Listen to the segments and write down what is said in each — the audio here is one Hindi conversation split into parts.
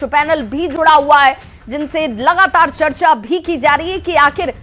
पैनल भी जुड़ा हुआ है जिनसे लगातार चर्चा भी की जा रही है कि आखिर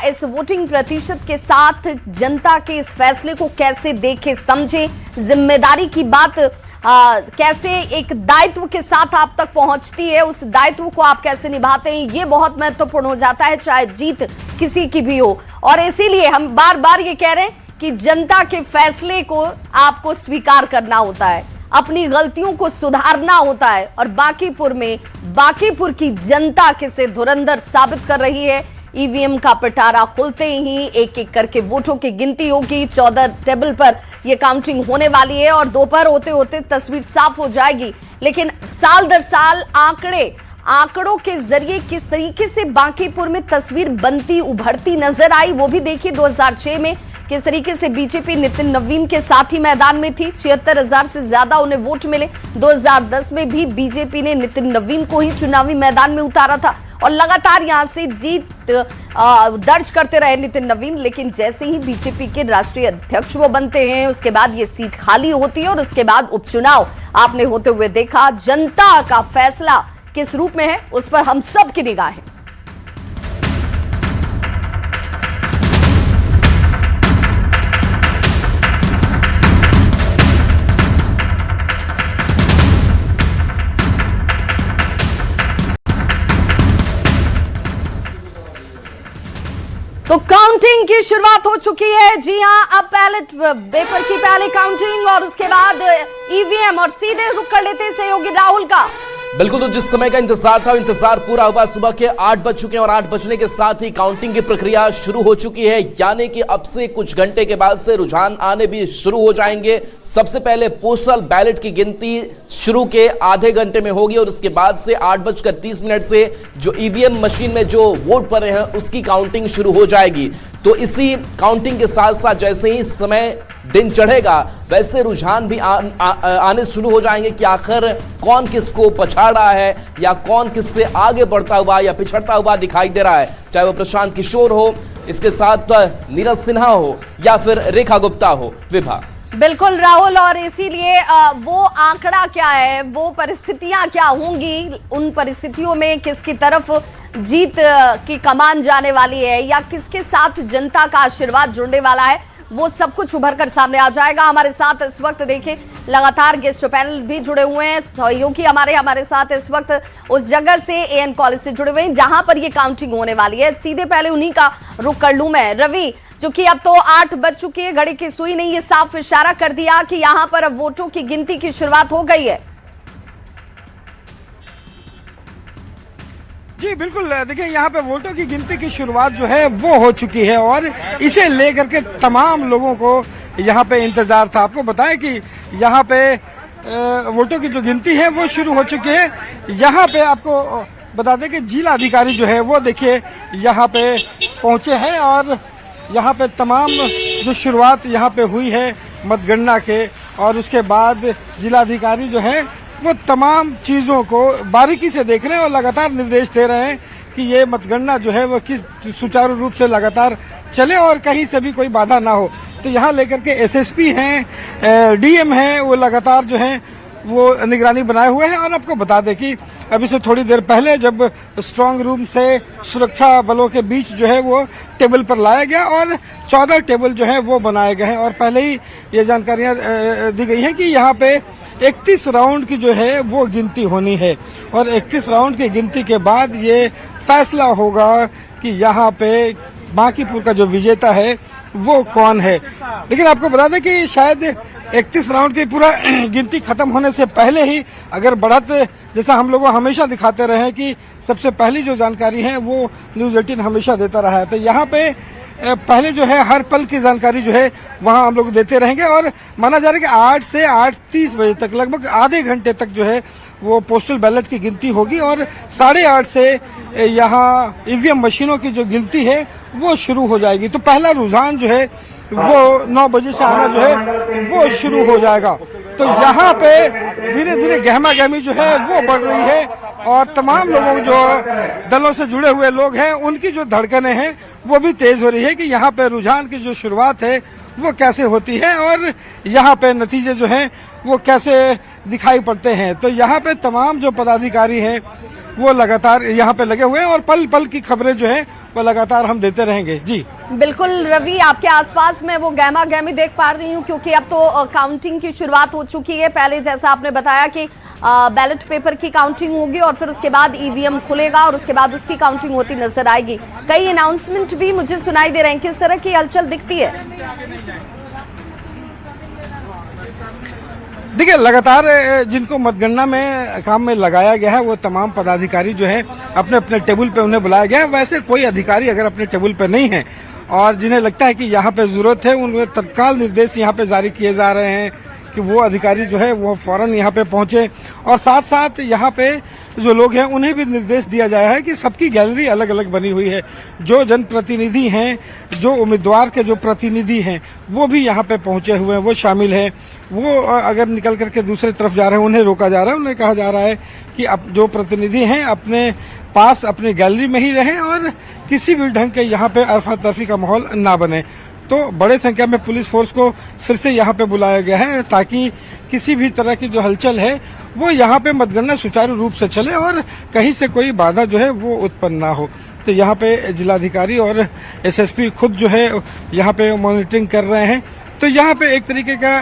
इस वोटिंग प्रतिशत के साथ जनता के इस फैसले को कैसे देखे समझे, जिम्मेदारी की बात कैसे एक दायित्व के साथ आप तक पहुंचती है, उस दायित्व को आप कैसे निभाते हैं, ये बहुत महत्वपूर्ण हो जाता है, चाहे जीत किसी की भी हो। और इसीलिए हम बार बार ये कह रहे हैं कि जनता के फैसले को आपको स्वीकार करना होता है, अपनी गलतियों को सुधारना होता है। और बांकीपुर की जनता किसे धुरंधर साबित कर रही है। ईवीएम का पिटारा खुलते ही एक एक करके वोटों की गिनती होगी। 14 टेबल पर यह काउंटिंग होने वाली है और दोपहर होते होते तस्वीर साफ हो जाएगी। लेकिन साल दर साल आंकड़ों के जरिए किस तरीके से बांकीपुर में तस्वीर बनती उभरती नजर आई, वो भी देखिए। 2006 में किस तरीके से बीजेपी नितिन नवीन के साथ ही मैदान में थी, 76,000 से ज्यादा उन्हें वोट मिले। 2010 में भी बीजेपी ने नितिन नवीन को ही चुनावी मैदान में उतारा था और लगातार यहां से जीत दर्ज करते रहे नितिन नवीन। लेकिन जैसे ही बीजेपी के राष्ट्रीय अध्यक्ष वो बनते हैं, उसके बाद ये सीट खाली होती है और उसके बाद उपचुनाव आपने होते हुए देखा। जनता का फैसला किस रूप में है, उस पर हम सब की निगाह है। तो काउंटिंग की शुरुआत हो चुकी है। जी हां, अब बैलेट पेपर की पहले काउंटिंग और उसके बाद ईवीएम, और सीधे रुक कर लेते हैं सहयोगी राहुल का। बिल्कुल, तो जिस समय का इंतजार था, इंतजार पूरा हुआ। सुबह के 8 बज चुके हैं और 8 बजने के साथ ही काउंटिंग की प्रक्रिया शुरू हो चुकी है। यानी कि अब से कुछ घंटे के बाद से रुझान आने भी शुरू हो जाएंगे। सबसे पहले पोस्टल बैलेट की गिनती शुरू के आधे घंटे में होगी और उसके बाद से 8:30 से जो ईवीएम मशीन में जो वोट पड़े हैं उसकी काउंटिंग शुरू हो जाएगी। तो इसी काउंटिंग के साथ साथ जैसे ही समय दिन चढ़ेगा वैसे रुझान भी आने शुरू हो जाएंगे कि आखिर कौन किसको पछाड़ रहा है या कौन किससे आगे बढ़ता हुआ या पिछड़ता हुआ दिखाई दे रहा है, चाहे वो प्रशांत किशोर हो, इसके साथ नीरज सिन्हा हो या फिर रेखा गुप्ता हो। विभा। बिल्कुल राहुल, और इसीलिए वो आंकड़ा क्या है, वो परिस्थितियां क्या होंगी, उन परिस्थितियों में किसकी तरफ जीत की कमान जाने वाली है या किसके साथ जनता का आशीर्वाद जुड़ने वाला है, वो सब कुछ उभर कर सामने आ जाएगा। हमारे साथ इस वक्त देखिए लगातार गेस्ट पैनल भी जुड़े हुए हैं, सहयोगी हमारे साथ इस वक्त उस जगह से एएन कॉलेज से जुड़े हुए हैं जहां पर ये काउंटिंग होने वाली है। सीधे पहले उन्हीं का रुख कर लूं मैं। रवि, चूंकि अब तो 8 बज चुकी है, घड़ी की सुई ने ये साफ इशारा कर दिया कि यहां पर अब वोटों की गिनती की शुरुआत हो गई है। जी बिल्कुल, देखिए यहाँ पे वोटों की गिनती की शुरुआत जो है वो हो चुकी है और इसे लेकर के तमाम लोगों को यहाँ पे इंतजार था। आपको बताएं कि यहाँ पे वोटों की जो गिनती है वो शुरू हो चुकी है। यहाँ पे आपको बता दें कि जिला अधिकारी जो है वो देखिए यहाँ पे पहुँचे हैं और यहाँ पे तमाम जो शुरुआत यहाँ पे हुई है मतगणना के, और उसके बाद जिला अधिकारी जो है वो तमाम चीज़ों को बारीकी से देख रहे हैं और लगातार निर्देश दे रहे हैं कि ये मतगणना जो है वो किस सुचारू रूप से लगातार चले और कहीं से भी कोई बाधा ना हो। तो यहाँ लेकर के एसएसपी हैं, डीएम हैं, वो लगातार जो हैं वो निगरानी बनाए हुए हैं। और आपको बता दें कि अभी से थोड़ी देर पहले जब स्ट्रांग रूम से सुरक्षा बलों के बीच जो है वो टेबल पर लाया गया और 14 टेबल जो है वो बनाए गए हैं और पहले ही ये जानकारियाँ दी गई हैं कि यहाँ पे 31 राउंड की जो है वो गिनती होनी है और 31 राउंड की गिनती के बाद ये फैसला होगा कि यहाँ पे बांकीपुर का जो विजेता है वो कौन है। लेकिन आपको बता दें कि शायद 31 राउंड की पूरा गिनती खत्म होने से पहले ही अगर बढ़त, जैसा हम लोग हमेशा दिखाते रहे हैं कि सबसे पहली जो जानकारी है वो न्यूज़ 18 हमेशा देता रहा है, तो यहाँ पे पहले जो है हर पल की जानकारी जो है वहाँ हम लोग देते रहेंगे। और माना जा रहा है कि 8 से 8:30 बजे तक लगभग आधे घंटे तक जो है वो पोस्टल बैलेट की गिनती होगी और 8:30 से यहाँ ईवीएम मशीनों की जो गिनती है वो शुरू हो जाएगी। तो पहला रुझान जो है वो 9 बजे से आना जो है वो शुरू हो जाएगा। तो यहाँ पे धीरे धीरे गहमा गहमी जो है वो बढ़ रही है और तमाम लोगों जो दलों से जुड़े हुए लोग हैं उनकी जो धड़कनें हैं वो भी तेज हो रही है कि यहाँ पे रुझान की जो शुरुआत है वो कैसे होती है और यहाँ पे नतीजे जो हैं वो कैसे दिखाई पड़ते हैं। तो यहाँ पे तमाम जो पदाधिकारी हैं वो लगातार यहाँ पे लगे हुए हैं और पल पल की खबरें जो है वो लगातार हम देते रहेंगे। जी बिल्कुल रवि, आपके आसपास मैं वो गहमा गहमी देख पा रही हूँ क्योंकि अब तो काउंटिंग की शुरुआत हो चुकी है। पहले जैसा आपने बताया कि बैलेट पेपर की काउंटिंग होगी और फिर उसके बाद ईवीएम खुलेगा और उसके बाद उसकी काउंटिंग होती नजर आएगी। कई अनाउंसमेंट भी मुझे सुनाई दे रहे हैं, किस तरह की हलचल दिखती है? देखिए, लगातार जिनको मतगणना में काम में लगाया गया है वो तमाम पदाधिकारी जो है अपने अपने टेबल पे उन्हें बुलाया गया है। वैसे कोई अधिकारी अगर अपने टेबल पे नहीं है और जिन्हें लगता है कि यहाँ पे जरूरत है, उन्हें तत्काल निर्देश यहाँ पे जारी किए जा रहे हैं कि वो अधिकारी जो है वो फौरन यहाँ पे पहुंचे और साथ साथ यहाँ पे जो लोग हैं उन्हें भी निर्देश दिया जाया है कि सबकी गैलरी अलग अलग बनी हुई है। जो जनप्रतिनिधि हैं, जो उम्मीदवार के जो प्रतिनिधि हैं वो भी यहाँ पे पहुंचे हुए हैं, वो शामिल हैं। वो अगर निकल करके दूसरी तरफ जा रहे हैं उन्हें रोका जा रहा है, उन्हें कहा जा रहा है कि अब जो प्रतिनिधि हैं अपने पास अपनी गैलरी में ही रहें और किसी भी ढंग के यहाँ पे अरफा तफरी का माहौल ना बने। तो बड़े संख्या में पुलिस फोर्स को फिर से यहाँ पे बुलाया गया है ताकि किसी भी तरह की जो हलचल है वो यहाँ पे मतगणना सुचारू रूप से चले और कहीं से कोई बाधा जो है वो उत्पन्न ना हो। तो यहाँ पे जिलाधिकारी और एसएसपी खुद जो है यहाँ पे मॉनिटरिंग कर रहे हैं। तो यहाँ पे एक तरीके का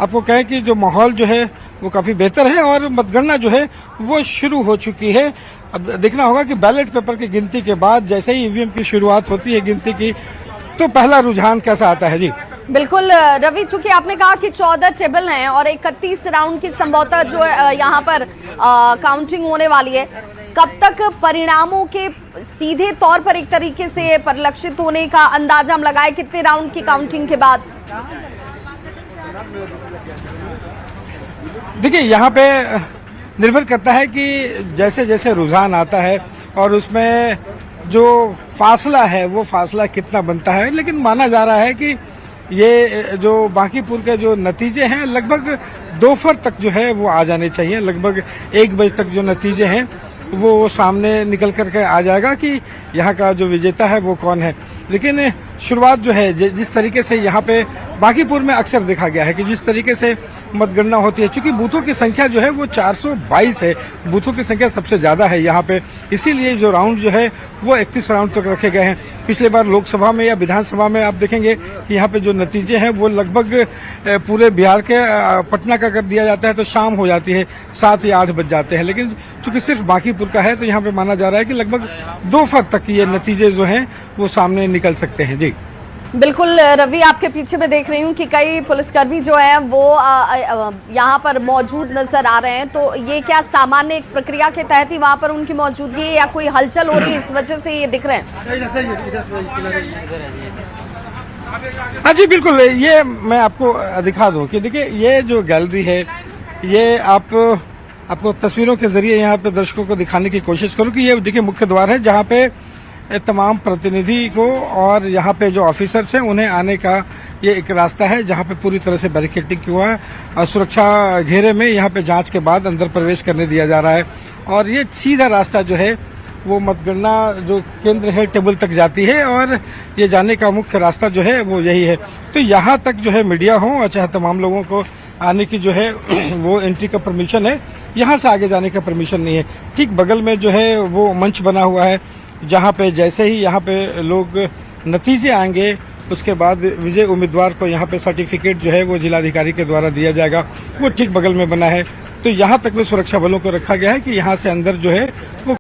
आपको कहें कि जो माहौल जो है वो काफ़ी बेहतर है और मतगणना जो है वो शुरू हो चुकी है। अब देखना होगा कि बैलेट पेपर की गिनती के बाद जैसे ही ईवीएम की शुरुआत होती है गिनती की, तो पहला रुझान कैसा आता है। जी बिल्कुल रवि, चूंकि आपने कहा कि 14 टेबल हैं और 31 राउंड की संभवतः जो यहाँ पर काउंटिंग होने वाली है, कब तक परिणामों के सीधे तौर पर एक तरीके से परिलक्षित होने का अंदाजा हम लगाए? कितने राउंड की काउंटिंग के बाद? देखिए, यहाँ पे निर्भर करता है कि जैसे जैसे रुझान आता है और उसमें जो फासला है वो फासला कितना बनता है, लेकिन माना जा रहा है कि ये जो बांकीपुर के जो नतीजे हैं लगभग दोपहर तक जो है वो आ जाने चाहिए। लगभग 1 बजे तक जो नतीजे हैं वो सामने निकल करके आ जाएगा कि यहाँ का जो विजेता है वो कौन है। लेकिन शुरुआत जो है जिस तरीके से यहाँ पे बांकीपुर में अक्सर देखा गया है कि जिस तरीके से मतगणना होती है, चूंकि बूथों की संख्या जो है वो 422 है, बूथों की संख्या सबसे ज़्यादा है यहाँ पे, इसीलिए जो राउंड जो है वो 31 राउंड तक रखे गए हैं। पिछले बार लोकसभा में या विधानसभा में आप देखेंगे कि यहाँ पे जो नतीजे हैं वो लगभग पूरे बिहार के पटना का कर दिया जाता है तो शाम हो जाती है, 7 या 8 बज जाते हैं। लेकिन चूंकि सिर्फ बांकीपुर का है तो यहाँ पे माना जा रहा है कि लगभग दोपहर तक ये नतीजे जो हैं वो सामने निकल सकते हैं। जी बिल्कुल रवि, आपके पीछे मैं देख रही हूँ कि कई पुलिसकर्मी जो है वो यहाँ पर मौजूद नजर आ रहे हैं। तो ये क्या सामान्य एक प्रक्रिया के तहत ही वहाँ पर उनकी मौजूदगी है या कोई हलचल हो रही है इस वजह से ये दिख रहे हैं? हाँ जी बिल्कुल, ये मैं आपको दिखा दूं कि देखिए ये जो गैलरी है ये आपको तस्वीरों के जरिए यहाँ पे दर्शकों को दिखाने की कोशिश करूँ कि ये देखिए मुख्य द्वार है जहाँ पे तमाम प्रतिनिधि को और यहाँ पे जो ऑफिसर्स हैं उन्हें आने का ये एक रास्ता है जहाँ पे पूरी तरह से बैरिकेडिंग किया हुआ है और सुरक्षा घेरे में यहाँ पे जांच के बाद अंदर प्रवेश करने दिया जा रहा है। और ये सीधा रास्ता जो है वो मतगणना जो केंद्र है टेबल तक जाती है और ये जाने का मुख्य रास्ता जो है वो यही है। तो यहाँ तक जो है मीडिया हो और चाहे तमाम लोगों को आने की जो है वो एंट्री का परमिशन है, यहाँ से आगे जाने का परमिशन नहीं है। ठीक बगल में जो है वो मंच बना हुआ है जहाँ पे जैसे ही यहाँ पे लोग नतीजे आएंगे उसके बाद विजय उम्मीदवार को यहाँ पे सर्टिफिकेट जो है वो जिलाधिकारी के द्वारा दिया जाएगा, वो ठीक बगल में बना है। तो यहाँ तक में सुरक्षा बलों को रखा गया है कि यहाँ से अंदर जो है वो